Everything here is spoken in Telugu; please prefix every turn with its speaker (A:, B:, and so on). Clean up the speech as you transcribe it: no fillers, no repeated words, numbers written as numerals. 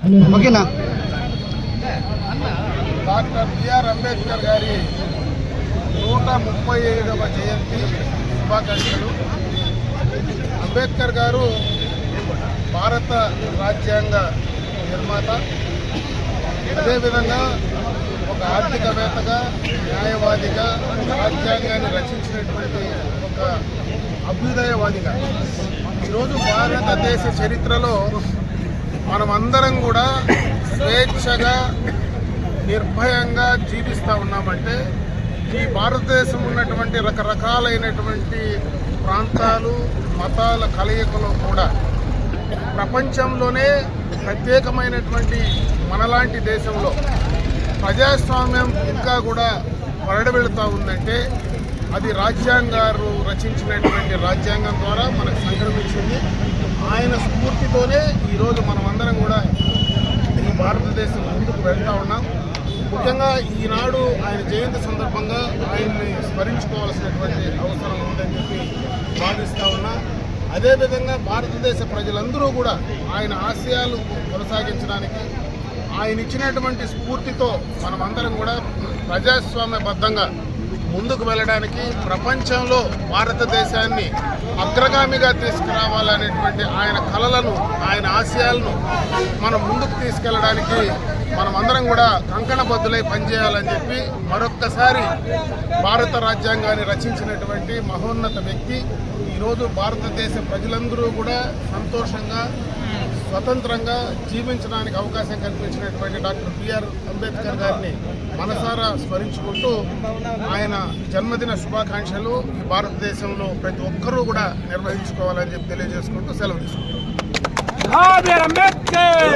A: ఓకేనా?
B: డాక్టర్ బిఆర్ అంబేద్కర్ గారి 135వ జయంతి శుభాకాంక్షలు. అంబేద్కర్ గారు భారత రాజ్యాంగ నిర్మాత, అదేవిధంగా ఒక ఆర్థికవేత్తగా, న్యాయవాదిగా, రాజ్యాంగాన్ని రచించినటువంటి ఒక అభ్యుదయవాదిగా ఈరోజు భారతదేశ చరిత్రలో మనమందరం కూడా స్వేచ్ఛగా నిర్భయంగా జీవిస్తూ ఉన్నామంటే ఈ భారతదేశం ఉన్నటువంటి రకరకాలైనటువంటి ప్రాంతాలు, మతాల కలయికలో కూడా ప్రపంచంలోనే ప్రత్యేకమైనటువంటి మనలాంటి దేశంలో ప్రజాస్వామ్యం ఇంకా కూడా వరడబెడుతూ ఉందంటే అది రాజ్యాంగారు రచించినటువంటి రాజ్యాంగం ద్వారా మనకు సంక్రమించింది. ఆయన స్ఫూర్తితోనే ఈరోజు మనమందరం కూడా ఈ భారతదేశం ముందుకు వెళ్తూ ఉన్నాం. ముఖ్యంగా ఈనాడు ఆయన జయంతి సందర్భంగా ఆయన్ని స్మరించుకోవాల్సినటువంటి అవసరం ఉందని చెప్పి భావిస్తూ ఉన్నా. అదేవిధంగా భారతదేశ ప్రజలందరూ కూడా ఆయన ఆశయాలు కొనసాగించడానికి, ఆయన ఇచ్చినటువంటి స్ఫూర్తితో మనమందరం కూడా ప్రజాస్వామ్యబద్ధంగా ముందుకు వెళ్ళడానికి, ప్రపంచంలో భారతదేశాన్ని అగ్రగామిగా తీసుకురావాలనేటువంటి ఆయన కలలను, ఆయన ఆశయాలను మనం ముందుకు తీసుకెళ్ళడానికి మనమందరం కూడా కంకణబద్ధులై పనిచేయాలని చెప్పి మరొక్కసారి భారత రాజ్యాంగాన్ని రచించినటువంటి మహోన్నత వ్యక్తి ఈరోజు భారతదేశ ప్రజలందరూ కూడా సంతోషంగా, స్వతంత్రంగా జీవించడానికి అవకాశం కల్పించినటువంటి డాక్టర్ బిఆర్ అంబేద్కర్ గారిని మనసారా స్మరించుకుంటూ ఆయన జన్మదిన శుభాకాంక్షలు ఈ భారతదేశంలో ప్రతి ఒక్కరూ కూడా నిర్వహించుకోవాలని చెప్పి తెలియజేసుకుంటూ సెలవు తీసుకుంటాం.
C: అంబేద్కర్